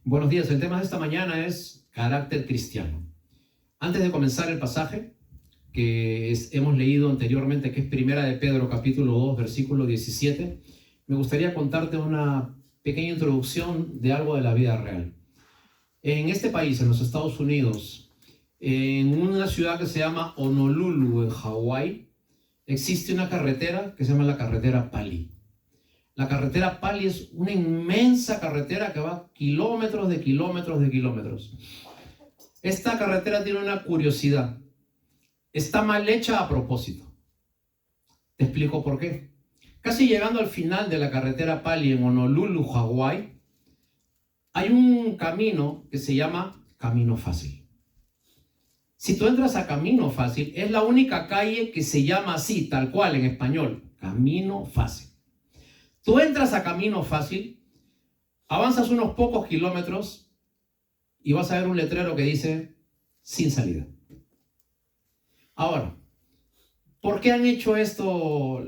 Buenos días, el tema de esta mañana es carácter cristiano. Antes de comenzar el pasaje que hemos leído anteriormente, que es Primera de Pedro, capítulo 2, versículo 17, me gustaría contarte una pequeña introducción de algo de la vida real. En este país, en los Estados Unidos, en una ciudad que se llama Honolulu, en Hawái, existe una carretera que se llama la carretera Pali. La carretera Pali es una inmensa carretera que va kilómetros de kilómetros de kilómetros. Esta carretera tiene una curiosidad. Está mal hecha a propósito. Te explico por qué. Casi llegando al final de la carretera Pali en Honolulu, Hawái, hay un camino que se llama Camino Fácil. Si tú entras a Camino Fácil, es la única calle que se llama así, tal cual en español, Camino Fácil. Tú entras a Camino Fácil, avanzas unos pocos kilómetros y vas a ver un letrero que dice sin salida. Ahora, ¿por qué han hecho esto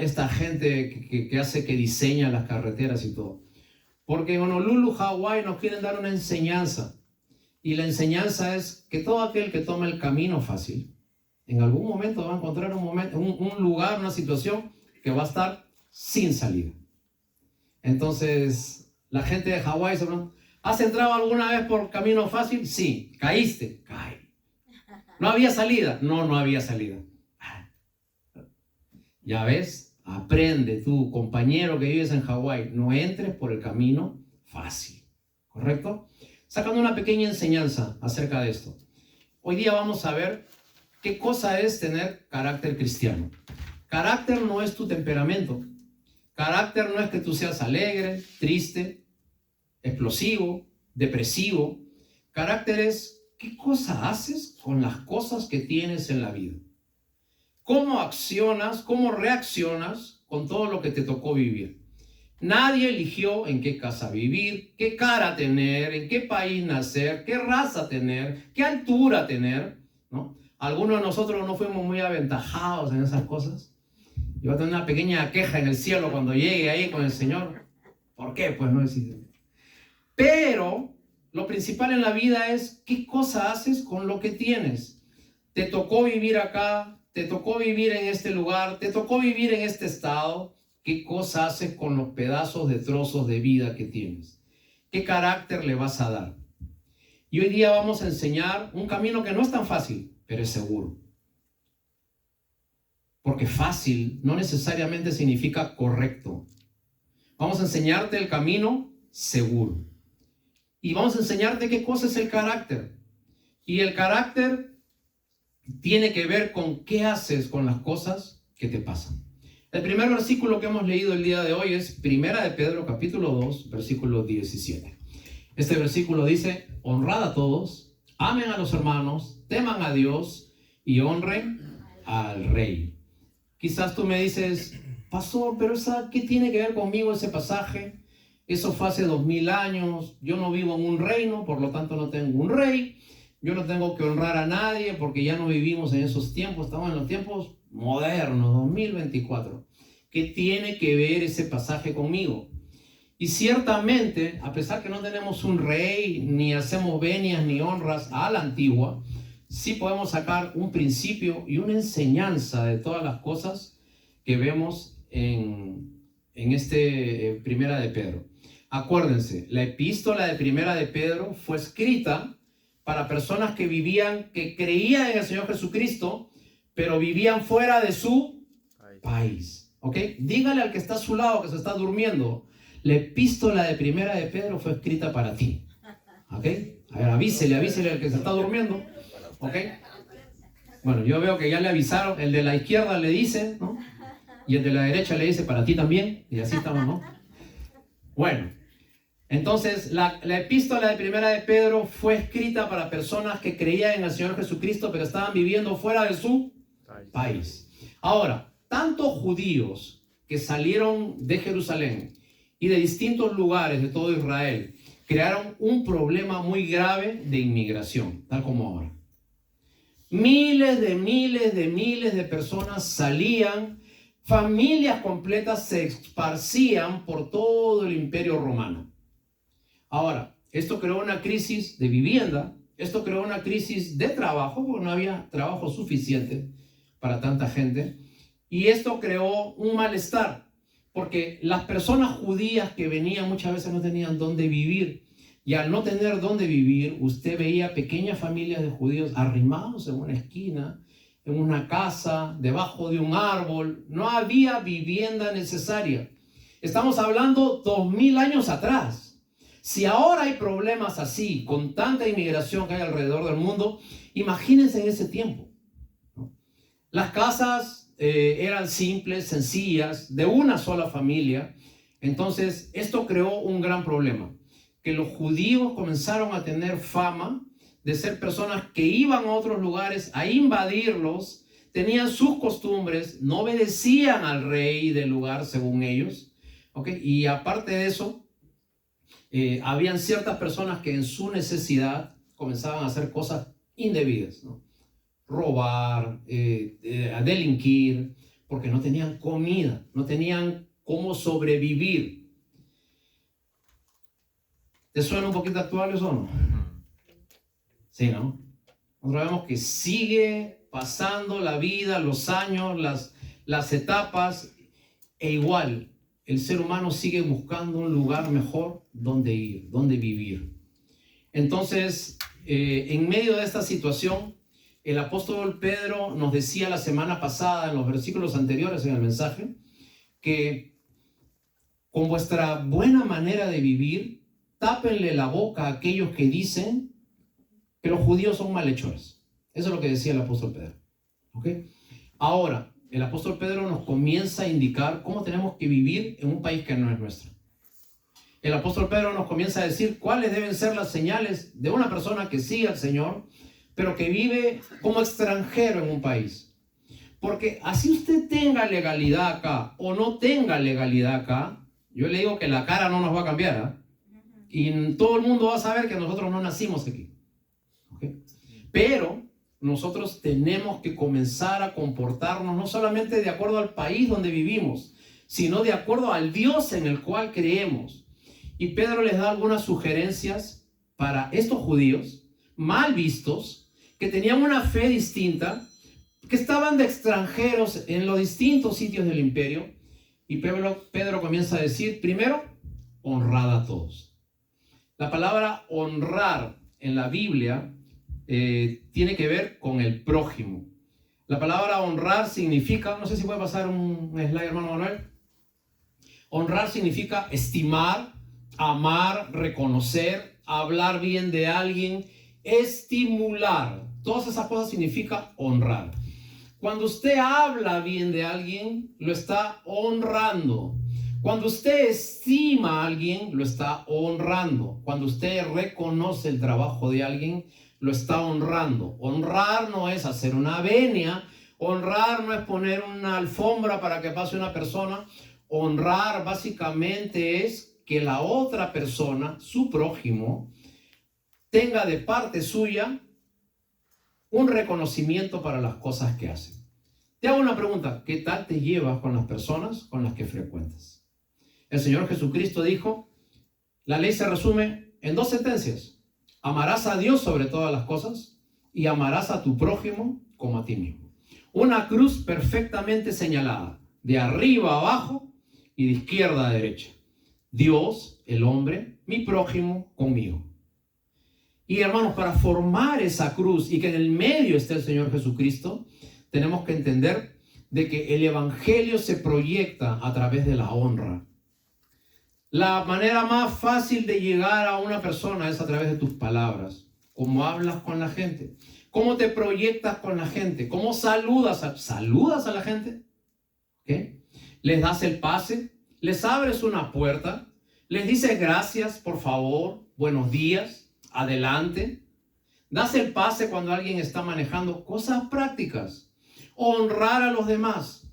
esta gente que diseña las carreteras y todo? Porque en Honolulu, Hawái, nos quieren dar una enseñanza. Y la enseñanza es que todo aquel que toma el camino fácil, en algún momento va a encontrar un lugar, una situación que va a estar sin salida. Entonces, la gente de Hawái se pregunta, ¿has entrado alguna vez por camino fácil? Sí. ¿Caíste? Caí. ¿No había salida? No había salida. Ya ves, aprende tú, compañero que vives en Hawái, no entres por el camino fácil. ¿Correcto? Sacando una pequeña enseñanza acerca de esto. Hoy día vamos a ver qué cosa es tener carácter cristiano. Carácter no es tu temperamento. Carácter no es que tú seas alegre, triste, explosivo, depresivo. Carácter es qué cosa haces con las cosas que tienes en la vida. ¿Cómo accionas, cómo reaccionas con todo lo que te tocó vivir? Nadie eligió en qué casa vivir, qué cara tener, en qué país nacer, qué raza tener, qué altura tener, ¿no? Algunos de nosotros no fuimos muy aventajados en esas cosas. Y va a tener una pequeña queja en el cielo cuando llegue ahí con el Señor. ¿Por qué? Pues no existe. Pero lo principal en la vida es qué cosa haces con lo que tienes. Te tocó vivir acá, te tocó vivir en este lugar, te tocó vivir en este estado. ¿Qué cosa haces con los pedazos de trozos de vida que tienes? ¿Qué carácter le vas a dar? Y hoy día vamos a enseñar un camino que no es tan fácil, pero es seguro. Porque fácil no necesariamente significa correcto. Vamos a enseñarte el camino seguro. Y vamos a enseñarte qué cosa es el carácter. Y el carácter tiene que ver con qué haces con las cosas que te pasan. El primer versículo que hemos leído el día de hoy es Primera de Pedro, capítulo 2, versículo 17. Este versículo dice, honrad a todos, amen a los hermanos, teman a Dios y honren al Rey. Quizás tú me dices, pastor, pero ¿qué tiene que ver conmigo ese pasaje? Eso fue hace 2000 años, yo no vivo en un reino, por lo tanto no tengo un rey, yo no tengo que honrar a nadie porque ya no vivimos en esos tiempos, estamos en los tiempos modernos, 2024. ¿Qué tiene que ver ese pasaje conmigo? Y ciertamente, a pesar que no tenemos un rey, ni hacemos venias ni honras a la antigua, sí podemos sacar un principio y una enseñanza de todas las cosas que vemos en Primera de Pedro. Acuérdense, la epístola de Primera de Pedro fue escrita para personas que creían en el Señor Jesucristo, pero vivían fuera de su país. ¿Ok? Dígale al que está a su lado, que se está durmiendo, la epístola de Primera de Pedro fue escrita para ti. ¿Ok? A ver, avísele al que se está durmiendo. ¿Ok? Bueno, yo veo que ya le avisaron, el de la izquierda le dice, ¿no? Y el de la derecha le dice para ti también, y así estamos, ¿no? Bueno, entonces la epístola de Primera de Pedro fue escrita para personas que creían en el Señor Jesucristo, pero estaban viviendo fuera de su país. Ahora, tantos judíos que salieron de Jerusalén y de distintos lugares de todo Israel, crearon un problema muy grave de inmigración, tal como ahora. Miles de personas salían, familias completas se esparcían por todo el Imperio Romano. Ahora, Esto creó una crisis de vivienda, esto creó una crisis de trabajo, porque no había trabajo suficiente para tanta gente, y esto creó un malestar, porque las personas judías que venían muchas veces no tenían dónde vivir, y al no tener dónde vivir, usted veía pequeñas familias de judíos arrimados en una esquina, en una casa, debajo de un árbol. No había vivienda necesaria. Estamos hablando 2000 años atrás. Si ahora hay problemas así, con tanta inmigración que hay alrededor del mundo, imagínense en ese tiempo, ¿no? Las casas eran simples, sencillas, de una sola familia. Entonces, esto creó un gran problema, que los judíos comenzaron a tener fama de ser personas que iban a otros lugares a invadirlos, tenían sus costumbres, no obedecían al rey del lugar según ellos, ¿ok? Y aparte de eso, habían ciertas personas que en su necesidad comenzaban a hacer cosas indebidas, ¿no? Robar, a delinquir, porque no tenían comida, no tenían cómo sobrevivir. ¿Te suena un poquito actual eso o no? Sí, ¿no? Nosotros vemos que sigue pasando la vida, los años, las etapas, e igual el ser humano sigue buscando un lugar mejor donde ir, donde vivir. Entonces, en medio de esta situación, el apóstol Pedro nos decía la semana pasada, en los versículos anteriores en el mensaje, que con vuestra buena manera de vivir, tápenle la boca a aquellos que dicen que los judíos son malhechores. Eso es lo que decía el apóstol Pedro. ¿Okay? Ahora, el apóstol Pedro nos comienza a indicar cómo tenemos que vivir en un país que no es nuestro. El apóstol Pedro nos comienza a decir cuáles deben ser las señales de una persona que sigue al Señor, pero que vive como extranjero en un país. Porque así usted tenga legalidad acá o no tenga legalidad acá, yo le digo que la cara no nos va a cambiar, ¿eh? Y todo el mundo va a saber que nosotros no nacimos aquí. ¿Okay? Pero nosotros tenemos que comenzar a comportarnos no solamente de acuerdo al país donde vivimos, sino de acuerdo al Dios en el cual creemos. Y Pedro les da algunas sugerencias para estos judíos mal vistos, que tenían una fe distinta, que estaban de extranjeros en los distintos sitios del imperio. Y Pedro comienza a decir, primero, honrad a todos. La palabra honrar en la Biblia tiene que ver con el prójimo. La palabra honrar significa, no sé si puede pasar un slide, hermano Manuel. Honrar significa estimar, amar, reconocer, hablar bien de alguien, estimular. Todas esas cosas significa honrar. Cuando usted habla bien de alguien, lo está honrando. Cuando usted estima a alguien, lo está honrando. Cuando usted reconoce el trabajo de alguien, lo está honrando. Honrar no es hacer una venia. Honrar no es poner una alfombra para que pase una persona. Honrar básicamente es que la otra persona, su prójimo, tenga de parte suya un reconocimiento para las cosas que hace. Te hago una pregunta, ¿qué tal te llevas con las personas con las que frecuentas? El Señor Jesucristo dijo, la ley se resume en 2 sentencias. Amarás a Dios sobre todas las cosas y amarás a tu prójimo como a ti mismo. Una cruz perfectamente señalada, de arriba a abajo y de izquierda a derecha. Dios, el hombre, mi prójimo, conmigo. Y hermanos, para formar esa cruz y que en el medio esté el Señor Jesucristo, tenemos que entender de que el evangelio se proyecta a través de la honra. La manera más fácil de llegar a una persona es a través de tus palabras. Cómo hablas con la gente, cómo te proyectas con la gente, cómo saludas a la gente. ¿Okay? Les das el pase, les abres una puerta, les dices gracias, por favor, buenos días. Adelante. Das el pase cuando alguien está manejando, cosas prácticas. Honrar a los demás.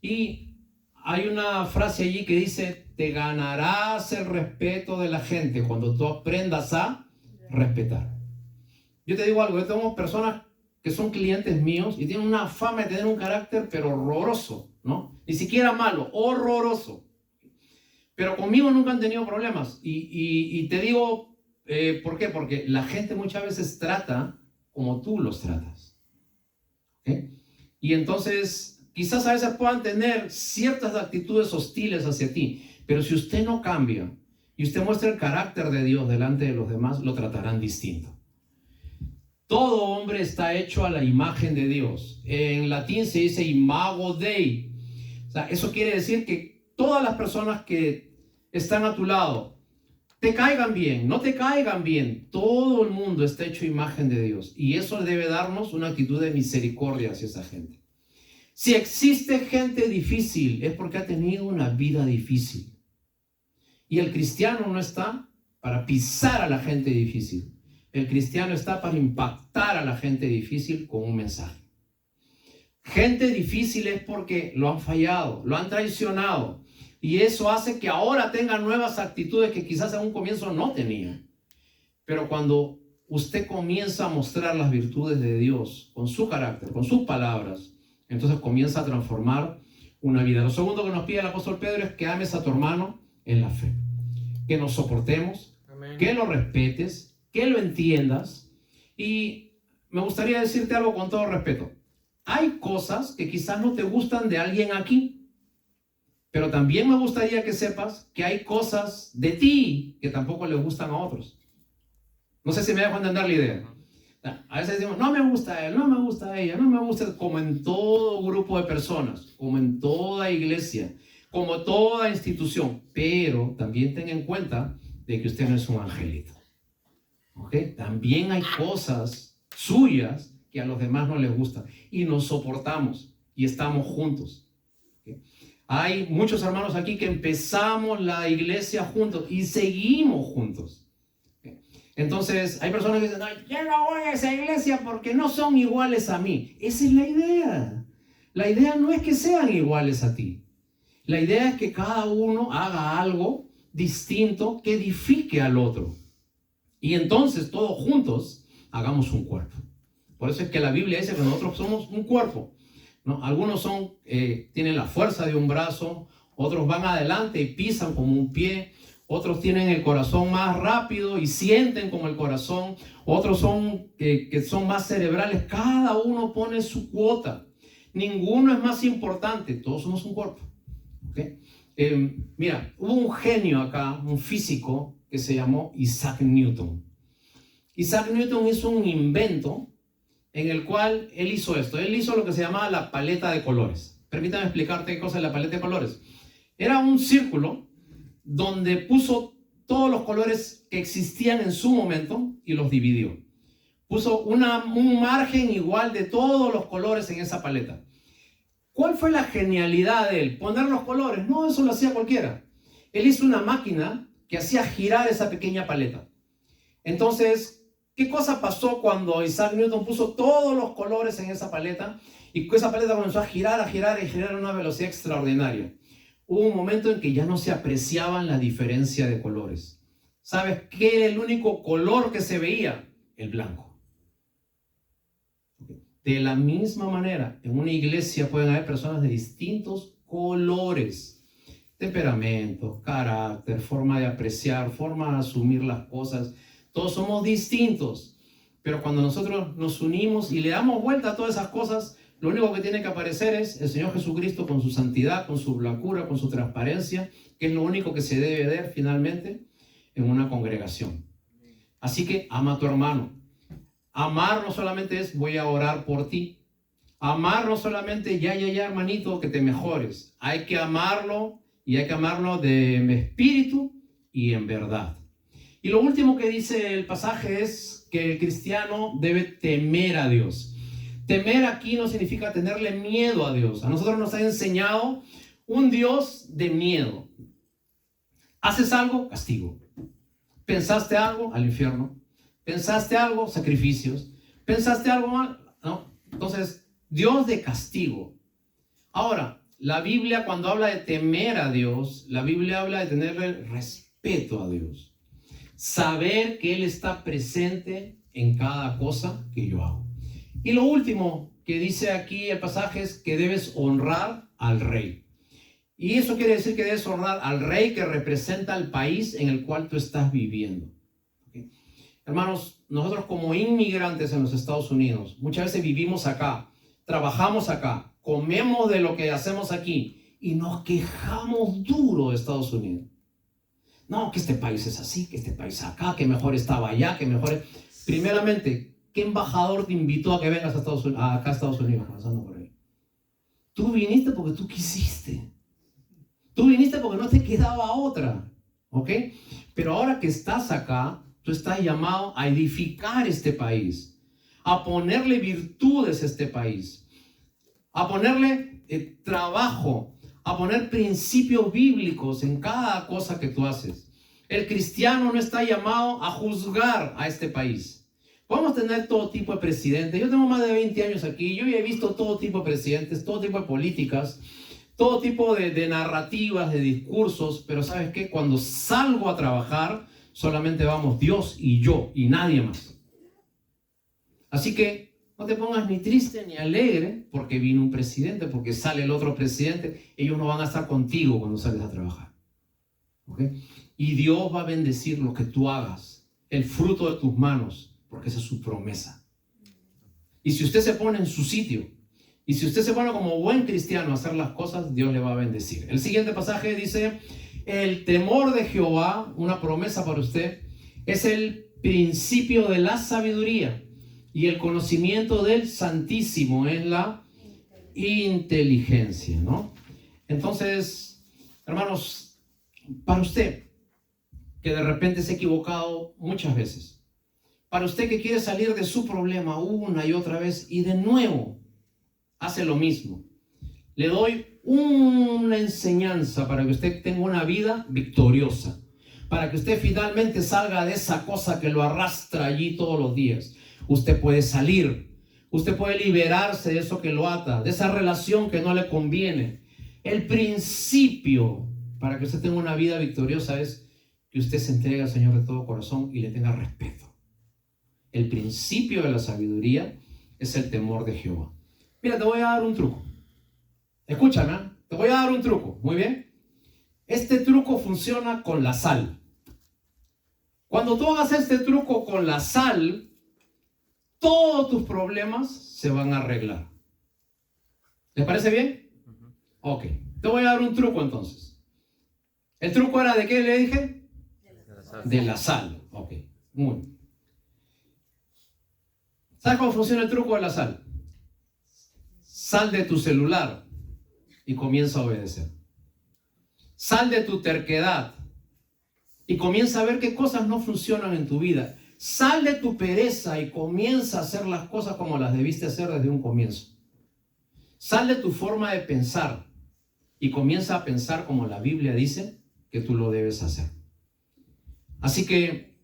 Y hay una frase allí que dice, te ganarás el respeto de la gente cuando tú aprendas a respetar. Yo te digo algo, yo tengo personas que son clientes míos y tienen una fama de tener un carácter pero horroroso, ¿no? Ni siquiera malo, horroroso. Pero conmigo nunca han tenido problemas. Y te digo ¿Por qué? Porque la gente muchas veces trata como tú los tratas. ¿Ok? Y entonces, quizás a veces puedan tener ciertas actitudes hostiles hacia ti, pero si usted no cambia y usted muestra el carácter de Dios delante de los demás, lo tratarán distinto. Todo hombre está hecho a la imagen de Dios. En latín se dice imago Dei. O sea, eso quiere decir que todas las personas que están a tu lado, te caigan bien, no te caigan bien, todo el mundo está hecho a imagen de Dios. Y eso debe darnos una actitud de misericordia hacia esa gente. Si existe gente difícil, es porque ha tenido una vida difícil. Y el cristiano no está para pisar a la gente difícil. El cristiano está para impactar a la gente difícil con un mensaje. Gente difícil es porque lo han fallado, lo han traicionado. Y eso hace que ahora tengan nuevas actitudes que quizás en un comienzo no tenían. Pero cuando usted comienza a mostrar las virtudes de Dios con su carácter, con sus palabras, entonces comienza a transformar una vida. Lo segundo que nos pide el apóstol Pedro es que ames a tu hermano en la fe. Que nos soportemos, amén, que lo respetes, que lo entiendas. Y me gustaría decirte algo con todo respeto. Hay cosas que quizás no te gustan de alguien aquí, pero también me gustaría que sepas que hay cosas de ti que tampoco le gustan a otros. No sé si me dejo entender la idea. A veces decimos, no me gusta él, no me gusta ella, no me gusta, como en todo grupo de personas, como en toda iglesia, como toda institución. Pero también ten en cuenta de que usted no es un angelito. ¿Okay? También hay cosas suyas que a los demás no les gustan y nos soportamos y estamos juntos. ¿Okay? Hay muchos hermanos aquí que empezamos la iglesia juntos y seguimos juntos. ¿Okay? Entonces hay personas que dicen, no, yo no voy a esa iglesia porque no son iguales a mí. Esa es la idea. La idea no es que sean iguales a ti. La idea es que cada uno haga algo distinto que edifique al otro. Y entonces todos juntos hagamos un cuerpo. Por eso es que la Biblia dice que nosotros somos un cuerpo, ¿no? Algunos tienen la fuerza de un brazo, otros van adelante y pisan como un pie, otros tienen el corazón más rápido y sienten como el corazón, otros son que son más cerebrales. Cada uno pone su cuota. Ninguno es más importante, todos somos un cuerpo. ¿Okay? Mira, hubo un genio acá, un físico, que se llamó Isaac Newton. Isaac Newton hizo un invento en el cual él hizo esto. Él hizo lo que se llamaba la paleta de colores. Permítame explicarte qué cosa es la paleta de colores. Era un círculo donde puso todos los colores que existían en su momento y los dividió. Puso un margen igual de todos los colores en esa paleta. ¿Cuál fue la genialidad de él? Poner los colores. No, eso lo hacía cualquiera. Él hizo una máquina que hacía girar esa pequeña paleta. Entonces, ¿qué cosa pasó cuando Isaac Newton puso todos los colores en esa paleta? Y esa paleta comenzó a girar a una velocidad extraordinaria. Hubo un momento en que ya no se apreciaban la diferencia de colores. ¿Sabes qué era el único color que se veía? El blanco. De la misma manera, en una iglesia pueden haber personas de distintos colores. Temperamento, carácter, forma de apreciar, forma de asumir las cosas. Todos somos distintos. Pero cuando nosotros nos unimos y le damos vuelta a todas esas cosas, lo único que tiene que aparecer es el Señor Jesucristo con su santidad, con su blancura, con su transparencia, que es lo único que se debe ver finalmente en una congregación. Así que ama a tu hermano. Amar no solamente es voy a orar por ti. Amar no solamente ya, hermanito, que te mejores. Hay que amarlo y hay que amarlo de espíritu y en verdad. Y lo último que dice el pasaje es que el cristiano debe temer a Dios. Temer aquí no significa tenerle miedo a Dios. A nosotros nos ha enseñado un Dios de miedo. Haces algo, castigo. Pensaste algo, al infierno. Pensaste algo, sacrificios. Pensaste algo mal, ¿no? Entonces, Dios de castigo. Ahora, la Biblia cuando habla de temer a Dios, la Biblia habla de tenerle respeto a Dios. Saber que Él está presente en cada cosa que yo hago. Y lo último que dice aquí el pasaje es que debes honrar al rey. Y eso quiere decir que debes honrar al rey que representa al país en el cual tú estás viviendo. Hermanos, nosotros como inmigrantes en los Estados Unidos, muchas veces vivimos acá, trabajamos acá, comemos de lo que hacemos aquí y nos quejamos duro de Estados Unidos. No, que este país es así, que este país acá, que mejor estaba allá, que mejor... Primeramente, ¿qué embajador te invitó a que vengas acá a Estados Unidos? Pasando por ahí. Tú viniste porque tú quisiste. Tú viniste porque no te quedaba otra. ¿Ok? Pero ahora que estás acá, tú estás llamado a edificar este país, a ponerle virtudes a este país, a ponerle trabajo, a poner principios bíblicos en cada cosa que tú haces. El cristiano no está llamado a juzgar a este país. Podemos tener todo tipo de presidentes. Yo tengo más de 20 años aquí. Yo ya he visto todo tipo de presidentes, todo tipo de políticas, todo tipo de narrativas, de discursos. Pero ¿sabes qué? Cuando salgo a trabajar, solamente vamos Dios y yo y nadie más. Así que no te pongas ni triste ni alegre porque vino un presidente, porque sale el otro presidente. Ellos no van a estar contigo cuando sales a trabajar. ¿Ok? Y Dios va a bendecir lo que tú hagas, el fruto de tus manos, porque esa es su promesa. Y si usted se pone en su sitio, y si usted se pone como buen cristiano a hacer las cosas, Dios le va a bendecir. El siguiente pasaje dice, el temor de Jehová, una promesa para usted, es el principio de la sabiduría, y el conocimiento del Santísimo es la inteligencia, ¿no? Entonces, hermanos, para usted que de repente se ha equivocado muchas veces, para usted que quiere salir de su problema una y otra vez y de nuevo hace lo mismo, le doy una enseñanza para que usted tenga una vida victoriosa, para que usted finalmente salga de esa cosa que lo arrastra allí todos los días. Usted puede salir, usted puede liberarse de eso que lo ata, de esa relación que no le conviene. El principio para que usted tenga una vida victoriosa es que usted se entregue al Señor de todo corazón y le tenga respeto. El principio de la sabiduría es el temor de Jehová. Mira, te voy a dar un truco. Escúchame, ¿eh? Te voy a dar un truco. Muy bien. Este truco funciona con la sal. Cuando tú hagas este truco con la sal, todos tus problemas se van a arreglar. ¿Les parece bien? Ok. Te voy a dar un truco entonces. ¿El truco era de qué le dije? De la sal. Ok. Muy bien. ¿Sabes cómo funciona el truco de la sal? Sal de tu celular y comienza a obedecer. Sal de tu terquedad y comienza a ver qué cosas no funcionan en tu vida. Sal de tu pereza y comienza a hacer las cosas como las debiste hacer desde un comienzo. Sal de tu forma de pensar y comienza a pensar como la Biblia dice que tú lo debes hacer. Así que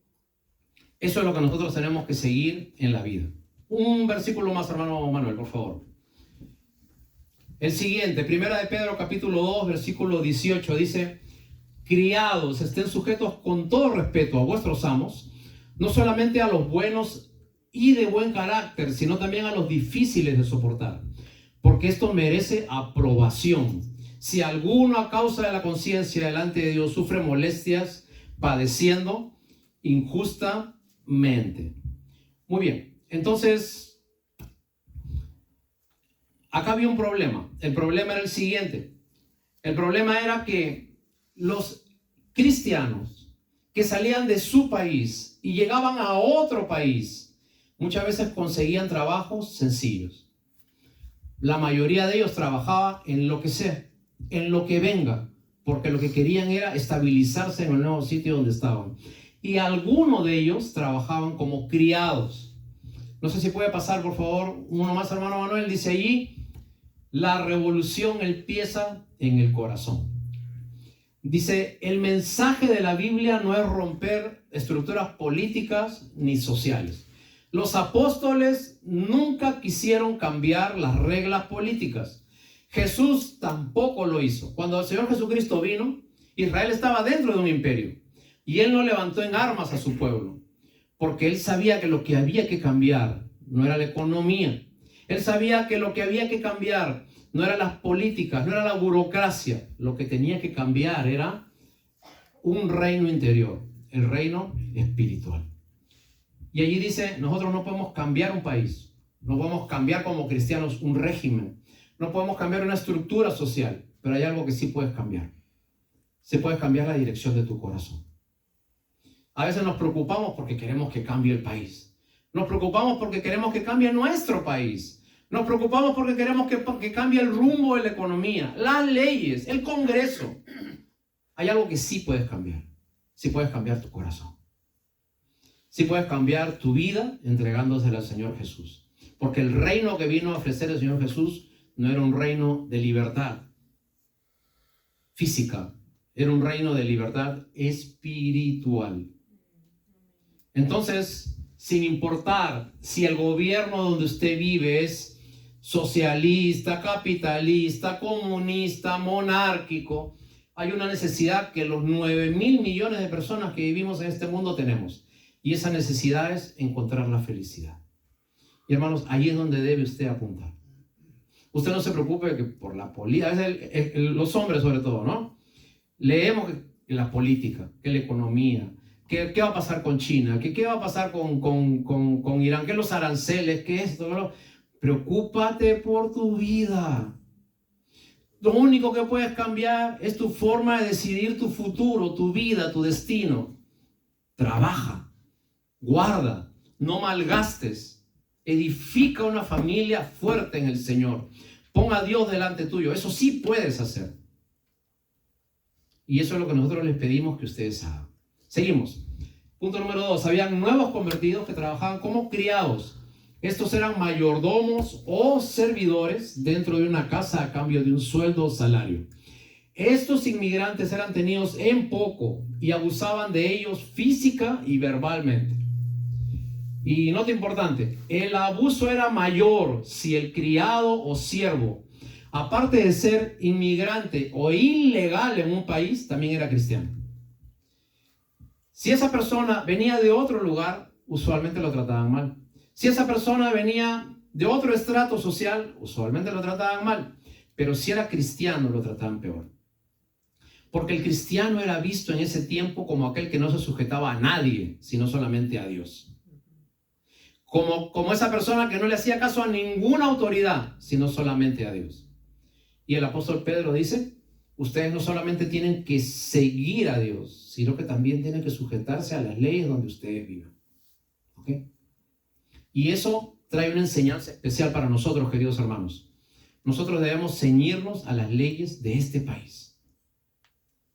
eso es lo que nosotros tenemos que seguir en la vida. Un versículo más, hermano Manuel, por favor. El siguiente, Primera de Pedro, capítulo 2, versículo 18, dice: criados, estén sujetos con todo respeto a vuestros amos, no solamente a los buenos y de buen carácter, sino también a los difíciles de soportar, porque esto merece aprobación. Si alguno a causa de la conciencia delante de Dios sufre molestias, padeciendo injustamente. Muy bien, entonces, acá había un problema. El problema era el siguiente. El problema era que los cristianos que salían de su país y llegaban a otro país, muchas veces conseguían trabajos sencillos. La mayoría de ellos trabajaba en lo que sea, en lo que venga, porque lo que querían era estabilizarse en el nuevo sitio donde estaban. Y algunos de ellos trabajaban como criados. No sé si puede pasar, por favor, uno más, hermano Manuel. Dice allí: la revolución empieza en el corazón. Dice, el mensaje de la Biblia no es romper estructuras políticas ni sociales. Los apóstoles nunca quisieron cambiar las reglas políticas. Jesús tampoco lo hizo. Cuando el Señor Jesucristo vino, Israel estaba dentro de un imperio y Él no levantó en armas a su pueblo, porque Él sabía que lo que había que cambiar no era la economía. Él sabía que lo que había que cambiar no eran las políticas, no era la burocracia. Lo que tenía que cambiar era un reino interior, el reino espiritual. Y allí dice, nosotros no podemos cambiar un país, no podemos cambiar como cristianos un régimen, no podemos cambiar una estructura social, pero hay algo que sí puedes cambiar. Sí puedes cambiar la dirección de tu corazón. A veces nos preocupamos porque queremos que cambie el país. Nos preocupamos porque queremos que cambie nuestro país. Nos preocupamos porque queremos que cambie el rumbo de la economía, las leyes, el Congreso. Hay algo que sí puedes cambiar. Sí puedes cambiar tu corazón. Sí puedes cambiar tu vida entregándosela al Señor Jesús. Porque el reino que vino a ofrecer el Señor Jesús no era un reino de libertad física, era un reino de libertad espiritual. Entonces, sin importar si el gobierno donde usted vive es socialista, capitalista, comunista, monárquico, hay una necesidad que los 9.000 millones de personas que vivimos en este mundo tenemos. Y esa necesidad es encontrar la felicidad. Y hermanos, ahí es donde debe usted apuntar. Usted no se preocupe que por la política, a veces los hombres sobre todo, ¿no? Leemos que la política, que la economía, que qué va a pasar con China, que qué va a pasar con Irán, que los aranceles, que esto, ¿no? Preocúpate por tu vida. Lo único que puedes cambiar es tu forma de decidir tu futuro, tu vida, tu destino. Trabaja, guarda, no malgastes, edifica una familia fuerte en el Señor. Pon a Dios delante tuyo, eso sí puedes hacer. Y eso es lo que nosotros les pedimos que ustedes hagan. Seguimos. Punto número 2. Habían nuevos convertidos que trabajaban como criados. Estos eran mayordomos o servidores dentro de una casa a cambio de un sueldo o salario. Estos inmigrantes eran tenidos en poco y abusaban de ellos física y verbalmente. Y nota importante, el abuso era mayor si el criado o siervo, aparte de ser inmigrante o ilegal en un país, también era cristiano. Si esa persona venía de otro lugar, usualmente lo trataban mal. Si esa persona venía de otro estrato social, usualmente lo trataban mal. Pero si era cristiano, lo trataban peor. Porque el cristiano era visto en ese tiempo como aquel que no se sujetaba a nadie, sino solamente a Dios. Como esa persona que no le hacía caso a ninguna autoridad, sino solamente a Dios. Y el apóstol Pedro dice, ustedes no solamente tienen que seguir a Dios, sino que también tienen que sujetarse a las leyes donde ustedes viven. ¿Ok? Y eso trae una enseñanza especial para nosotros, queridos hermanos. Nosotros debemos ceñirnos a las leyes de este país.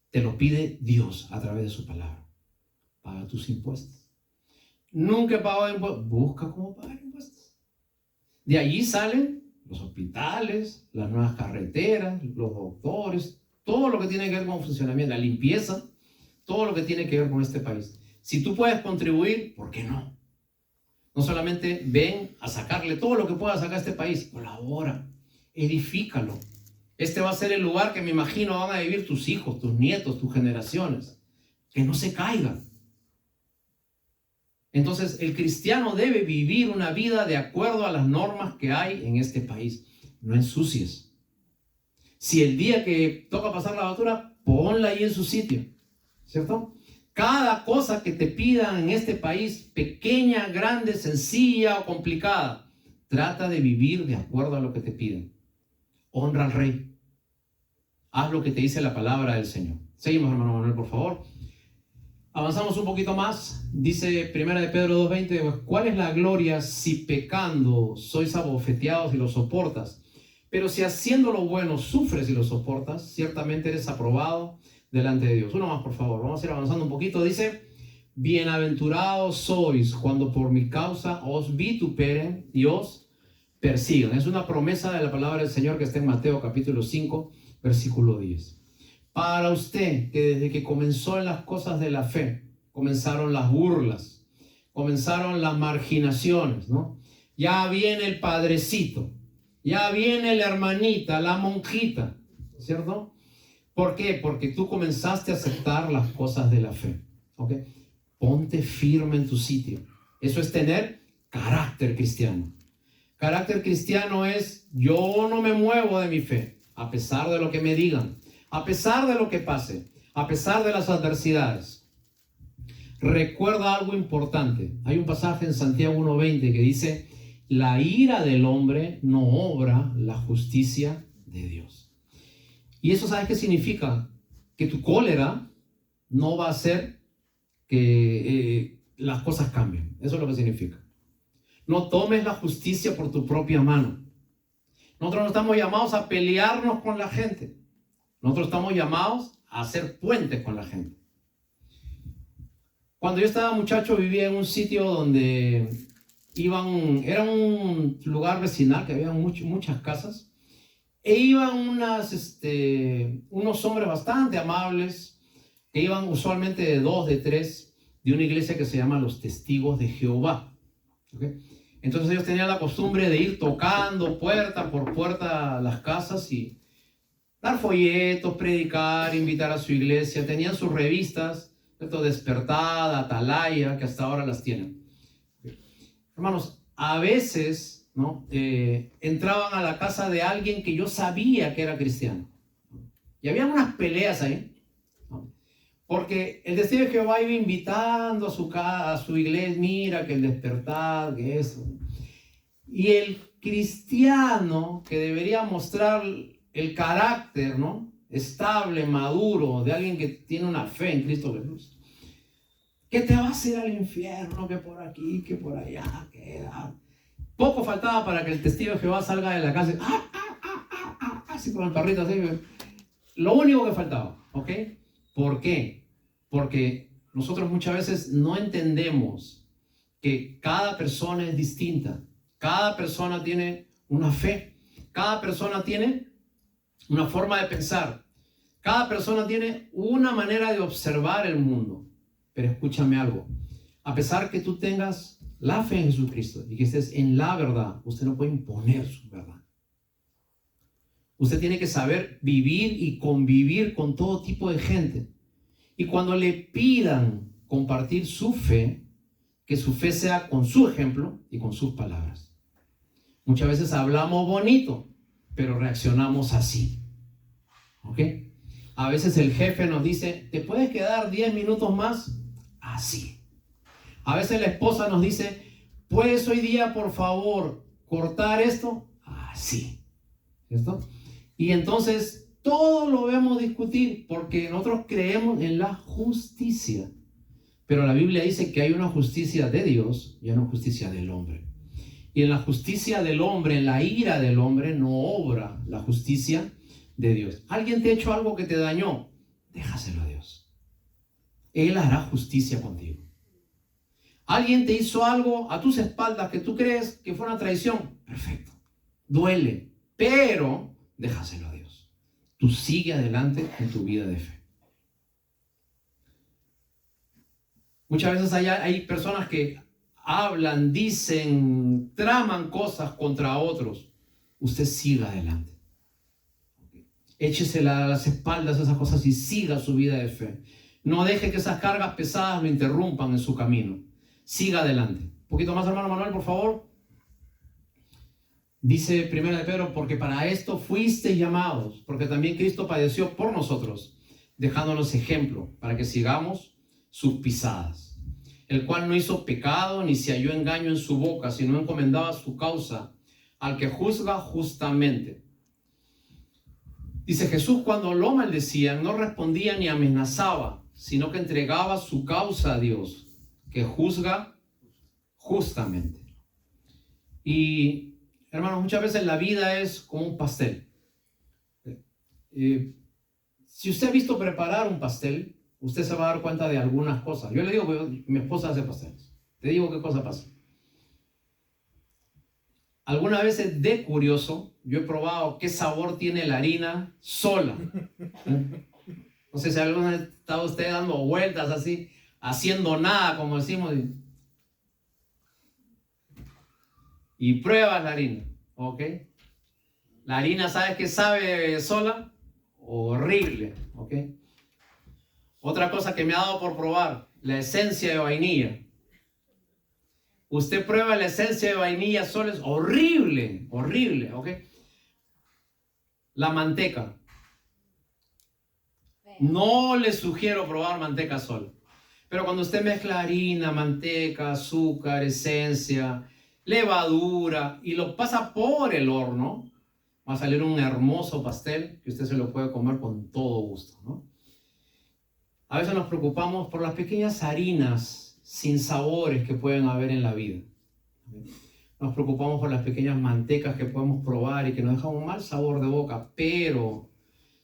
Te lo pide Dios a través de su palabra. Paga tus impuestos. Nunca he pagado impuestos. Busca cómo pagar impuestos. De allí salen los hospitales, las nuevas carreteras, los doctores, todo lo que tiene que ver con funcionamiento, la limpieza, todo lo que tiene que ver con este país. Si tú puedes contribuir, ¿por qué no? No solamente ven a sacarle todo lo que pueda sacar a este país, colabora, edifícalo. Este va a ser el lugar que me imagino van a vivir tus hijos, tus nietos, tus generaciones. Que no se caigan. Entonces, el cristiano debe vivir una vida de acuerdo a las normas que hay en este país. No ensucies. Si el día que toca pasar la basura, ponla ahí en su sitio. ¿Cierto? Cada cosa que te pidan en este país, pequeña, grande, sencilla o complicada, trata de vivir de acuerdo a lo que te piden. Honra al rey. Haz lo que te dice la palabra del Señor. Seguimos, hermano Manuel, por favor. Avanzamos un poquito más. Dice 1 de Pedro 2:20, pues, ¿cuál es la gloria si pecando sois abofeteados y lo soportas? Pero si haciendo lo bueno sufres y lo soportas, ciertamente eres aprobado delante de Dios. Uno más, por favor. Vamos a ir avanzando un poquito. Dice, bienaventurados sois cuando por mi causa os vituperen y os persigan. Es una promesa de la palabra del Señor que está en Mateo capítulo 5, versículo 10. Para usted, que desde que comenzó en las cosas de la fe, comenzaron las burlas, comenzaron las marginaciones, ¿no? Ya viene el padrecito, ya viene la hermanita, la monjita, ¿cierto? ¿Por qué? Porque tú comenzaste a aceptar las cosas de la fe, ¿ok? Ponte firme en tu sitio. Eso es tener carácter cristiano. Carácter cristiano es, yo no me muevo de mi fe, a pesar de lo que me digan. A pesar de lo que pase, a pesar de las adversidades. recuerda algo importante. Hay un pasaje en Santiago 1:20 que dice: la ira del hombre no obra la justicia de Dios. Y eso, ¿sabes qué significa? Que tu cólera no va a hacer que las cosas cambien. Eso es lo que significa. No tomes la justicia por tu propia mano. Nosotros no estamos llamados a pelearnos con la gente. Nosotros estamos llamados a hacer puentes con la gente. Cuando yo estaba muchacho vivía en un sitio donde era un lugar vecinal que había muchas casas, e iban unos hombres bastante amables que iban usualmente de 2, de 3, de una iglesia que se llama Los Testigos de Jehová. ¿Okay? Entonces ellos tenían la costumbre de ir tocando puerta por puerta las casas y dar folletos, predicar, invitar a su iglesia. Tenían sus revistas, Despertada, Atalaya, que hasta ahora las tienen. Hermanos, a veces, ¿no? Entraban a la casa de alguien que yo sabía que era cristiano. Y había unas peleas ahí, ¿no? Porque el testigo de Jehová iba invitando a su iglesia: mira que el despertar, que eso. Y el cristiano que debería mostrar el carácter, ¿no?, estable, maduro, de alguien que tiene una fe en Cristo Jesús, que te va a hacer al infierno, que por aquí, que por allá, que poco faltaba para que el testigo de Jehová salga de la casa así con el perrito así. Lo único que faltaba, ¿ok? ¿Por qué? Porque nosotros muchas veces no entendemos que cada persona es distinta. Cada persona tiene una fe. Cada persona tiene una forma de pensar. Cada persona tiene una manera de observar el mundo. Pero escúchame algo. A pesar que tú tengas la fe en Jesucristo y que estés en la verdad, usted no puede imponer su verdad. Usted tiene que saber vivir y convivir con todo tipo de gente. Y cuando le pidan compartir su fe, que su fe sea con su ejemplo y con sus palabras. Muchas veces hablamos bonito, pero reaccionamos así. ¿Ok? A veces el jefe nos dice: ¿te puedes quedar 10 minutos más? Así. A veces la esposa nos dice: ¿puedes hoy día, por favor, cortar esto? Así. ¿Cierto? Y entonces todo lo vemos discutir porque nosotros creemos en la justicia. Pero la Biblia dice que hay una justicia de Dios y una justicia del hombre. Y en la justicia del hombre, en la ira del hombre, no obra la justicia de Dios. ¿Alguien te ha hecho algo que te dañó? Déjaselo a Dios. Él hará justicia contigo. ¿Alguien te hizo algo a tus espaldas que tú crees que fue una traición? Perfecto. Duele, pero déjaselo a Dios. Tú sigue adelante en tu vida de fe. Muchas veces hay personas que hablan, dicen, traman cosas contra otros. Usted siga adelante. Échese a las espaldas esas cosas y siga su vida de fe. No deje que esas cargas pesadas lo interrumpan en su camino. Siga adelante. Un poquito más, hermano Manuel, por favor. Dice 1 de Pedro: porque para esto fuisteis llamados, porque también Cristo padeció por nosotros, dejándonos ejemplo para que sigamos sus pisadas. El cual no hizo pecado, ni se halló engaño en su boca, sino encomendaba su causa al que juzga justamente. Dice: Jesús, cuando lo maldecían, no respondía ni amenazaba, sino que entregaba su causa a Dios, que juzga justamente. Y, hermanos, muchas veces la vida es como un pastel. Si usted ha visto preparar un pastel, usted se va a dar cuenta de algunas cosas. Yo le digo que mi esposa hace pasteles. Te digo qué cosa pasa. Algunas veces, de curioso, yo he probado qué sabor tiene la harina sola. No sé si alguna vez está usted dando vueltas así, haciendo nada, como decimos, y pruebas la harina, ¿ok? La harina, ¿sabes qué sabe sola? Horrible, ¿ok? Otra cosa que me ha dado por probar, la esencia de vainilla. Usted prueba la esencia de vainilla sola, es horrible, horrible, ¿ok? La manteca. No le sugiero probar manteca sola. Pero cuando usted mezcla harina, manteca, azúcar, esencia, levadura y lo pasa por el horno, va a salir un hermoso pastel que usted se lo puede comer con todo gusto, ¿no? A veces nos preocupamos por las pequeñas harinas sin sabores que pueden haber en la vida. Nos preocupamos por las pequeñas mantecas que podemos probar y que nos dejan un mal sabor de boca, pero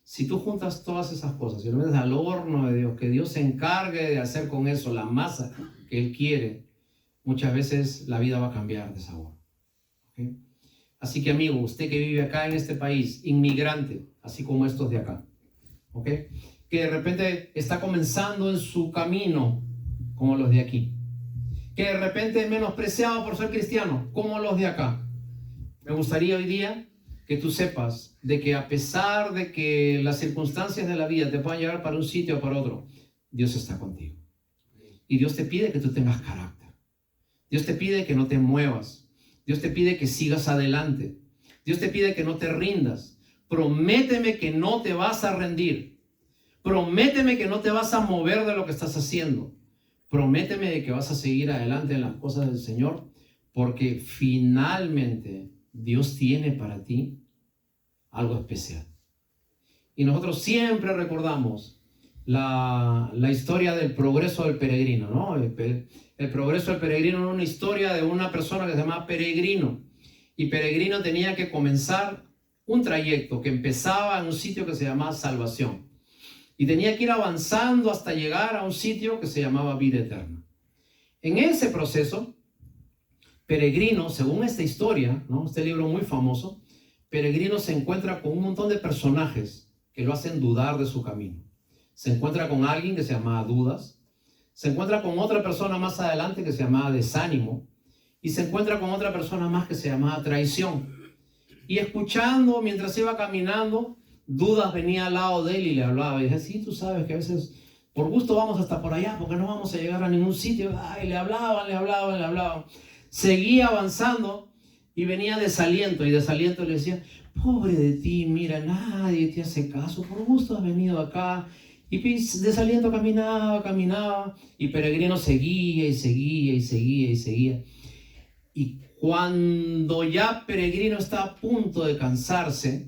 si tú juntas todas esas cosas y lo metes al horno de Dios, que Dios se encargue de hacer con eso la masa que Él quiere, muchas veces la vida va a cambiar de sabor. ¿Okay? Así que amigo, usted que vive acá en este país, inmigrante, así como estos de acá, ¿okay? Que de repente está comenzando en su camino como los de aquí, que de repente es menospreciado por ser cristiano como los de acá. Me gustaría hoy día que tú sepas de que a pesar de que las circunstancias de la vida te puedan llevar para un sitio o para otro, Dios está contigo. Y Dios te pide que tú tengas carácter. Dios te pide que no te muevas. Dios te pide que sigas adelante. Dios te pide que no te rindas. Prométeme que no te vas a rendir. Prométeme que no te vas a mover de lo que estás haciendo. Prométeme de que vas a seguir adelante en las cosas del Señor, porque finalmente Dios tiene para ti algo especial. Y nosotros siempre recordamos la historia del progreso del peregrino, ¿no? El progreso del peregrino era una historia de una persona que se llamaba Peregrino. Y Peregrino tenía que comenzar un trayecto que empezaba en un sitio que se llamaba Salvación. Y tenía que ir avanzando hasta llegar a un sitio que se llamaba Vida Eterna. En ese proceso, Peregrino, según esta historia, ¿no? Este libro muy famoso, Peregrino se encuentra con un montón de personajes que lo hacen dudar de su camino. Se encuentra con alguien que se llamaba Dudas, se encuentra con otra persona más adelante que se llamaba Desánimo, y se encuentra con otra persona más que se llamaba Traición. Y escuchando, mientras iba caminando, Dudas venía al lado de él y le hablaba. Y dije, sí, tú sabes que a veces por gusto vamos hasta por allá porque no vamos a llegar a ningún sitio. Y le hablaban. Seguía avanzando y venía Desaliento. Y Desaliento le decía, pobre de ti, mira, nadie te hace caso. Por gusto has venido acá. Y Desaliento caminaba. Y Peregrino seguía. Y cuando ya Peregrino está a punto de cansarse,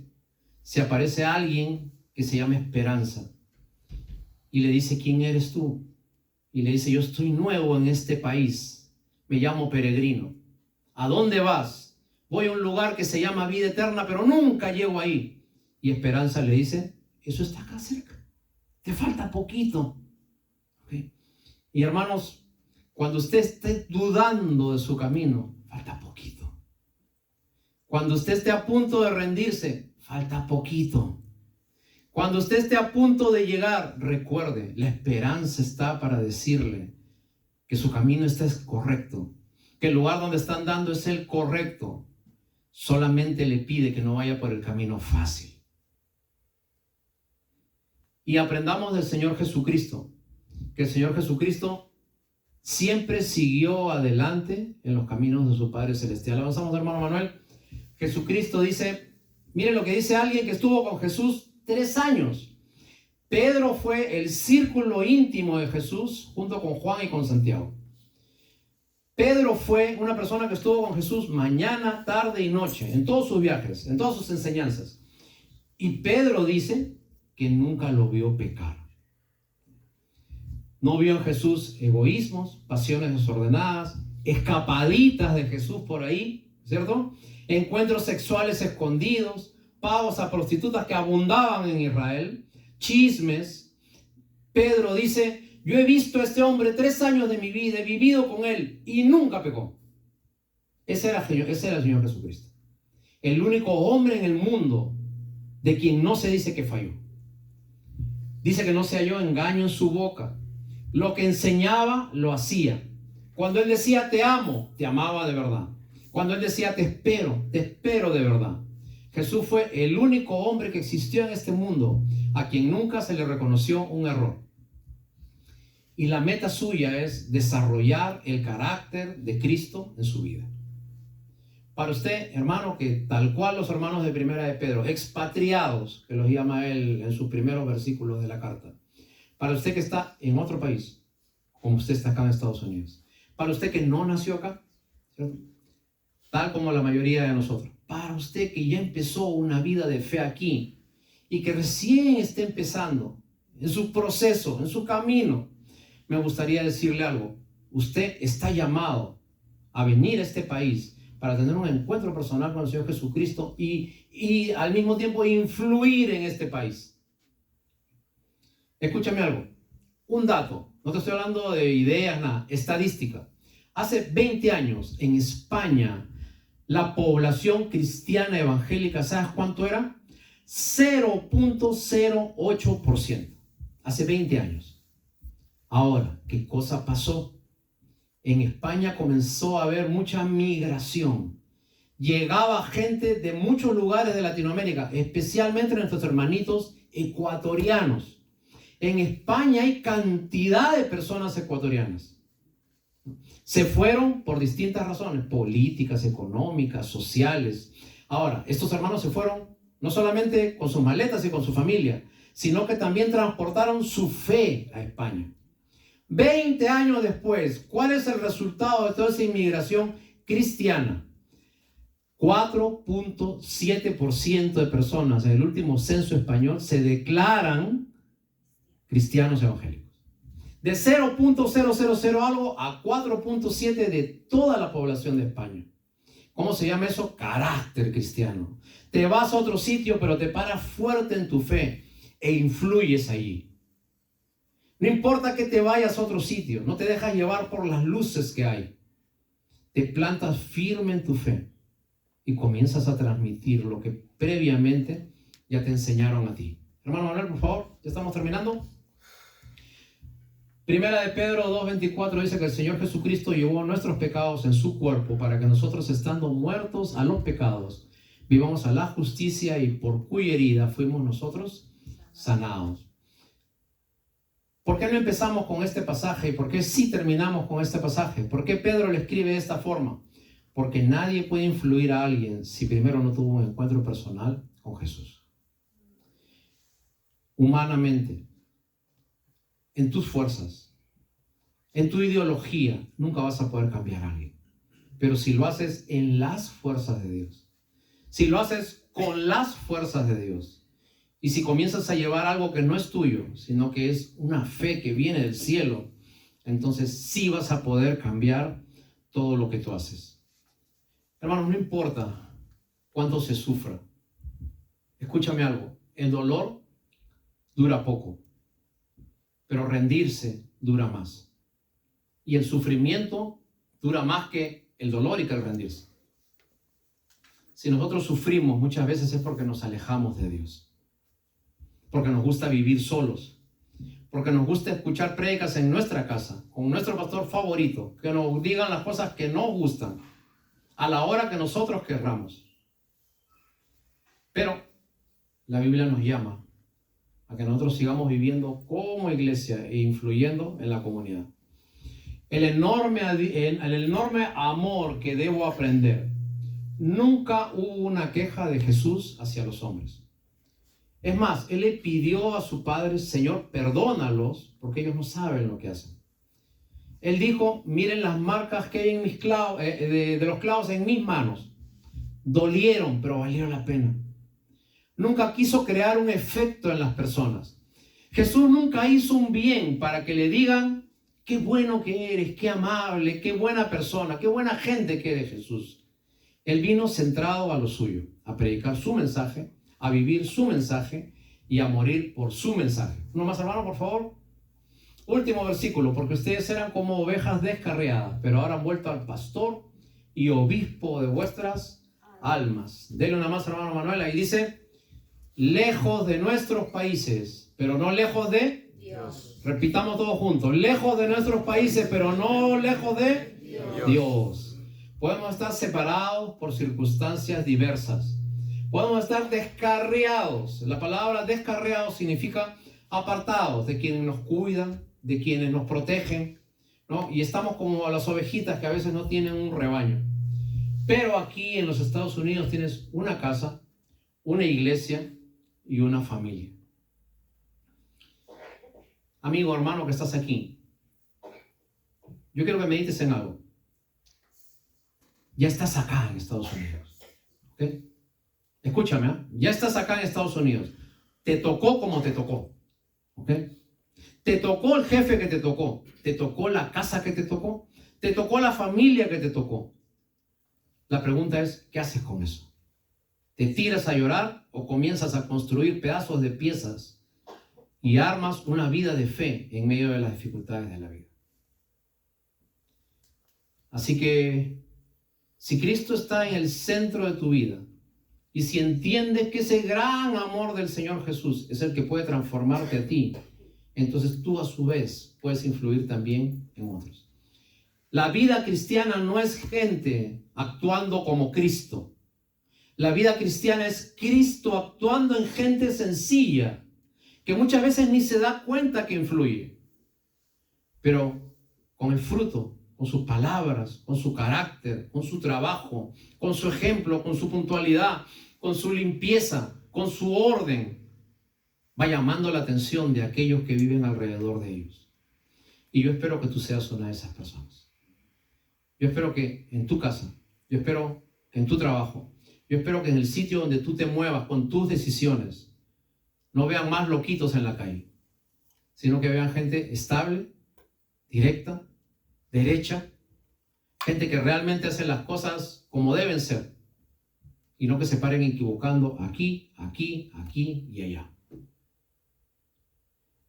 se aparece alguien que se llama Esperanza y le dice, ¿quién eres tú? Y le dice, yo estoy nuevo en este país, me llamo Peregrino. ¿A dónde vas? Voy a un lugar que se llama Vida Eterna, pero nunca llego ahí. Y Esperanza le dice, eso está acá cerca, te falta poquito. ¿Okay? Y hermanos, cuando usted esté dudando de su camino, falta poquito. Cuando usted esté a punto de rendirse, falta poquito. Cuando usted esté a punto de llegar, recuerde, la esperanza está para decirle que su camino está correcto, que el lugar donde está andando es el correcto. Solamente le pide que no vaya por el camino fácil. Y aprendamos del Señor Jesucristo, que el Señor Jesucristo siempre siguió adelante en los caminos de su Padre Celestial. Avanzamos, hermano Manuel. Jesucristo dice, mire lo que dice alguien que estuvo con Jesús 3 años. Pedro fue el círculo íntimo de Jesús junto con Juan y con Santiago. Pedro fue una persona que estuvo con Jesús mañana, tarde y noche, en todos sus viajes, en todas sus enseñanzas. Y Pedro dice que nunca lo vio pecar. No vio en Jesús egoísmos, pasiones desordenadas, escapaditas de Jesús por ahí, ¿cierto? Encuentros sexuales escondidos, pagos a prostitutas que abundaban en Israel, chismes. Pedro dice, yo he visto a este hombre 3 años de mi vida, he vivido con él y nunca pecó. Ese era el Señor Jesucristo. El único hombre en el mundo de quien no se dice que falló. Dice que no se halló engaño en su boca. Lo que enseñaba, lo hacía. Cuando él decía te amo, te amaba de verdad. Cuando él decía te espero de verdad. Jesús fue el único hombre que existió en este mundo a quien nunca se le reconoció un error. Y la meta suya es desarrollar el carácter de Cristo en su vida. Para usted, hermano, que tal cual los hermanos de Primera de Pedro, expatriados, que los llama él en sus primeros versículos de la carta. Para usted que está en otro país, como usted está acá en Estados Unidos. Para usted que no nació acá, ¿cierto? Tal como la mayoría de nosotros. Para usted que ya empezó una vida de fe aquí y que recién esté empezando en su proceso, en su camino, me gustaría decirle algo. Usted está llamado a venir a este país para tener un encuentro personal con el Señor Jesucristo y al mismo tiempo influir en este país. Escúchame algo, un dato, no te estoy hablando de ideas, nada, estadística. Hace 20 años en España, la población cristiana evangélica, ¿sabes cuánto era? 0.08%. Hace 20 años. Ahora, ¿qué cosa pasó? En España comenzó a haber mucha migración. Llegaba gente de muchos lugares de Latinoamérica, especialmente nuestros hermanitos ecuatorianos. En España hay cantidad de personas ecuatorianas. Se fueron por distintas razones, políticas, económicas, sociales. Ahora, estos hermanos se fueron no solamente con sus maletas y con su familia, sino que también transportaron su fe a España. 20 años después, ¿cuál es el resultado de toda esa inmigración cristiana? 4.7% de personas en el último censo español se declaran cristianos evangélicos. De 0.000 algo a 4.7 de toda la población de España. ¿Cómo se llama eso? Carácter cristiano. Te vas a otro sitio, pero te paras fuerte en tu fe e influyes allí. No importa que te vayas a otro sitio, no te dejas llevar por las luces que hay. Te plantas firme en tu fe y comienzas a transmitir lo que previamente ya te enseñaron a ti. Hermano Manuel, por favor, ya estamos terminando. Primera de Pedro 2:24 dice que el Señor Jesucristo llevó nuestros pecados en su cuerpo para que nosotros, estando muertos a los pecados, vivamos a la justicia, y por cuya herida fuimos nosotros sanados. ¿Por qué no empezamos con este pasaje? ¿Y por qué sí terminamos con este pasaje? ¿Por qué Pedro le escribe de esta forma? Porque nadie puede influir a alguien si primero no tuvo un encuentro personal con Jesús. Humanamente, en tus fuerzas, en tu ideología, nunca vas a poder cambiar a alguien. Pero si lo haces en las fuerzas de Dios, si lo haces con las fuerzas de Dios, y si comienzas a llevar algo que no es tuyo, sino que es una fe que viene del cielo, entonces sí vas a poder cambiar todo lo que tú haces. Hermanos, no importa cuánto se sufra. Escúchame algo, el dolor dura poco, pero rendirse dura más. Y el sufrimiento dura más que el dolor y que el rendirse. Si nosotros sufrimos muchas veces es porque nos alejamos de Dios. Porque nos gusta vivir solos. Porque nos gusta escuchar prédicas en nuestra casa, con nuestro pastor favorito, que nos digan las cosas que nos gustan, a la hora que nosotros querramos. Pero la Biblia nos llama a que nosotros sigamos viviendo como iglesia e influyendo en la comunidad. El enorme amor que debo aprender. Nunca hubo una queja de Jesús hacia los hombres. Es más, Él le pidió a su Padre: Señor, perdónalos porque ellos no saben lo que hacen. Él dijo: miren las marcas que hay en mis clavos, de los clavos en mis manos. Dolieron, pero valieron la pena. Nunca quiso crear un efecto en las personas. Jesús nunca hizo un bien para que le digan: qué bueno que eres, qué amable, qué buena persona, qué buena gente que eres, Jesús. Él vino centrado a lo suyo, a predicar su mensaje, a vivir su mensaje y a morir por su mensaje. Uno más, hermano, por favor. Último versículo: porque ustedes eran como ovejas descarriadas, pero ahora han vuelto al pastor y obispo de vuestras almas. Denle una más, hermano Manuel. Ahí dice: lejos de nuestros países, pero no lejos de Dios. Repitamos todos juntos: lejos de nuestros países, pero no lejos de Dios. Podemos estar separados por circunstancias diversas. Podemos estar descarriados. La palabra descarriados significa apartados de quienes nos cuidan, de quienes nos protegen, ¿no? Y estamos como las ovejitas que a veces no tienen un rebaño. Pero aquí en los Estados Unidos tienes una casa, una iglesia y una familia. Amigo, hermano que estás aquí, yo quiero que medites en algo. Ya estás acá en Estados Unidos. ¿Okay? Escúchame, ¿eh? Ya estás acá en Estados Unidos. Te tocó como te tocó. ¿Okay? Te tocó el jefe que te tocó la casa que te tocó la familia que te tocó. La pregunta es, ¿qué haces con eso? ¿Te tiras a llorar o comienzas a construir pedazos de piezas y armas una vida de fe en medio de las dificultades de la vida? Así que, si Cristo está en el centro de tu vida y si entiendes que ese gran amor del Señor Jesús es el que puede transformarte a ti, entonces tú a su vez puedes influir también en otros. La vida cristiana no es gente actuando como Cristo. La vida cristiana es Cristo actuando en gente sencilla, que muchas veces ni se da cuenta que influye, pero con el fruto, con sus palabras, con su carácter, con su trabajo, con su ejemplo, con su puntualidad, con su limpieza, con su orden, va llamando la atención de aquellos que viven alrededor de ellos. Y yo espero que tú seas una de esas personas. Yo espero que en tu casa, yo espero que en tu trabajo, yo espero que en el sitio donde tú te muevas con tus decisiones, no vean más loquitos en la calle, sino que vean gente estable, directa, derecha, gente que realmente hace las cosas como deben ser, y no que se paren equivocando aquí, aquí, aquí y allá.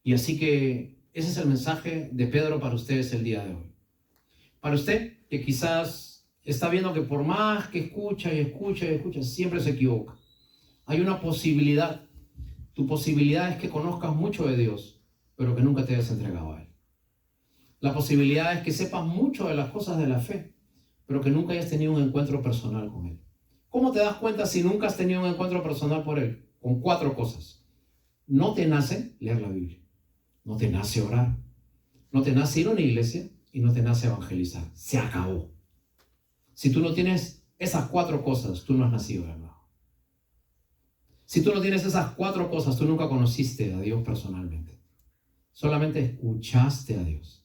Y así que ese es el mensaje de Pedro para ustedes el día de hoy. Para usted, que quizás está viendo que por más que escucha y escucha y escucha, siempre se equivoca. Hay una posibilidad. Tu posibilidad es que conozcas mucho de Dios, pero que nunca te hayas entregado a Él. La posibilidad es que sepas mucho de las cosas de la fe, pero que nunca hayas tenido un encuentro personal con Él. ¿Cómo te das cuenta si nunca has tenido un encuentro personal por Él? Con 4 cosas. No te nace leer la Biblia. No te nace orar. No te nace ir a una iglesia y no te nace evangelizar. Se acabó. Si tú no tienes esas 4 cosas, tú no has nacido, hermano. Si tú no tienes esas 4 cosas, tú nunca conociste a Dios personalmente. Solamente escuchaste a Dios.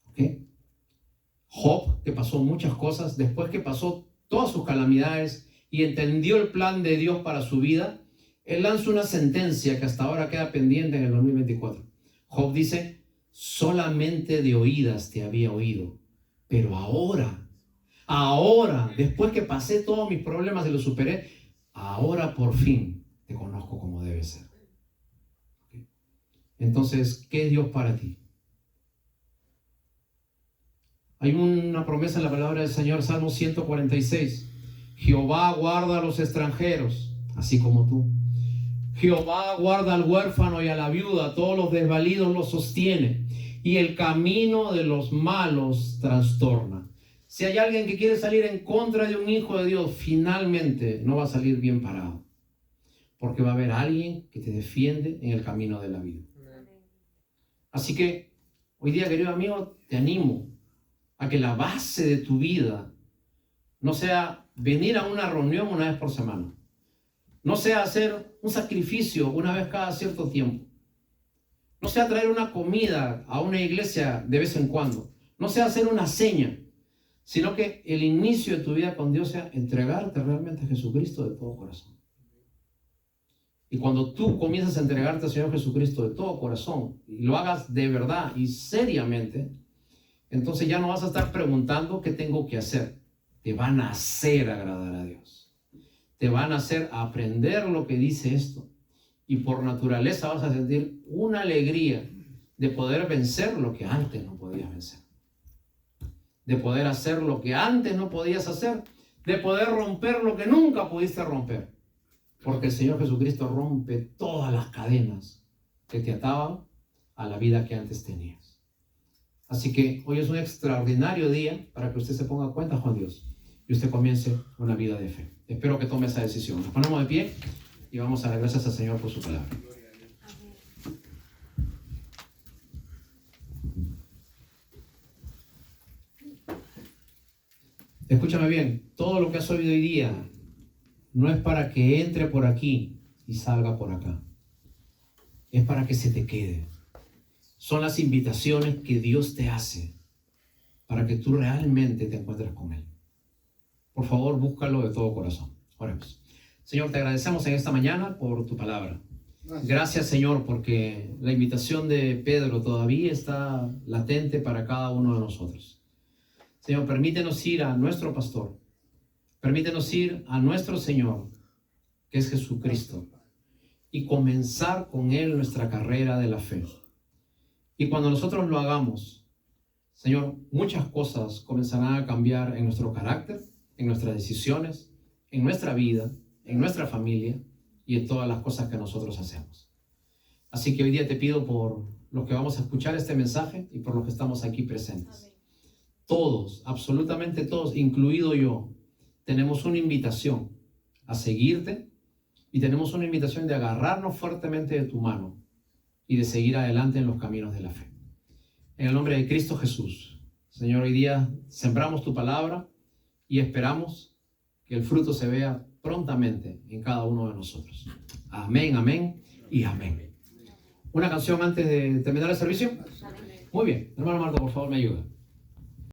¿Ok? Job, que pasó muchas cosas, después que pasó todas sus calamidades y entendió el plan de Dios para su vida, él lanza una sentencia que hasta ahora queda pendiente en el 2024. Job dice, solamente de oídas te había oído, pero ahora, después que pasé todos mis problemas y los superé, ahora por fin te conozco como debe ser. ¿Okay? Entonces, ¿qué es Dios para ti? Hay una promesa en la palabra del Señor, Salmo 146. Jehová guarda a los extranjeros, así como tú. Jehová guarda al huérfano y a la viuda, todos los desvalidos los sostiene, y el camino de los malos trastorna. Si hay alguien que quiere salir en contra de un hijo de Dios, finalmente no va a salir bien parado, porque va a haber alguien que te defiende en el camino de la vida. Así que hoy día, querido amigo, te animo a que la base de tu vida no sea venir a una reunión una vez por semana, no sea hacer un sacrificio una vez cada cierto tiempo, no sea traer una comida a una iglesia de vez en cuando, no sea hacer una seña, sino que el inicio de tu vida con Dios sea entregarte realmente a Jesucristo de todo corazón. Y cuando tú comienzas a entregarte al Señor Jesucristo de todo corazón y lo hagas de verdad y seriamente, entonces ya no vas a estar preguntando qué tengo que hacer. Te van a hacer agradar a Dios. Te van a hacer aprender lo que dice esto. Y por naturaleza vas a sentir una alegría de poder vencer lo que antes no podías vencer. De poder hacer lo que antes no podías hacer. De poder romper lo que nunca pudiste romper. Porque el Señor Jesucristo rompe todas las cadenas que te ataban a la vida que antes tenías. Así que hoy es un extraordinario día para que usted se ponga a cuentas con Dios y usted comience una vida de fe. Espero que tome esa decisión. Nos ponemos de pie y vamos a dar gracias al Señor por su palabra. Escúchame bien, todo lo que has oído hoy día no es para que entre por aquí y salga por acá. Es para que se te quede. Son las invitaciones que Dios te hace para que tú realmente te encuentres con Él. Por favor, búscalo de todo corazón. Oremos. Señor, te agradecemos en esta mañana por tu palabra. Gracias, Señor, porque la invitación de Pedro todavía está latente para cada uno de nosotros. Señor, permítenos ir a nuestro pastor. Permítenos ir a nuestro Señor, que es Jesucristo, y comenzar con Él nuestra carrera de la fe. Y cuando nosotros lo hagamos, Señor, muchas cosas comenzarán a cambiar en nuestro carácter, en nuestras decisiones, en nuestra vida, en nuestra familia y en todas las cosas que nosotros hacemos. Así que hoy día te pido por los que vamos a escuchar este mensaje y por los que estamos aquí presentes. Todos, absolutamente todos, incluido yo, tenemos una invitación a seguirte y tenemos una invitación de agarrarnos fuertemente de tu mano y de seguir adelante en los caminos de la fe. En el nombre de Cristo Jesús, Señor, hoy día sembramos tu palabra y esperamos que el fruto se vea prontamente en cada uno de nosotros. Amén, amén y amén. Una canción antes de terminar el servicio. Muy bien, hermano Marta, por favor, me ayuda.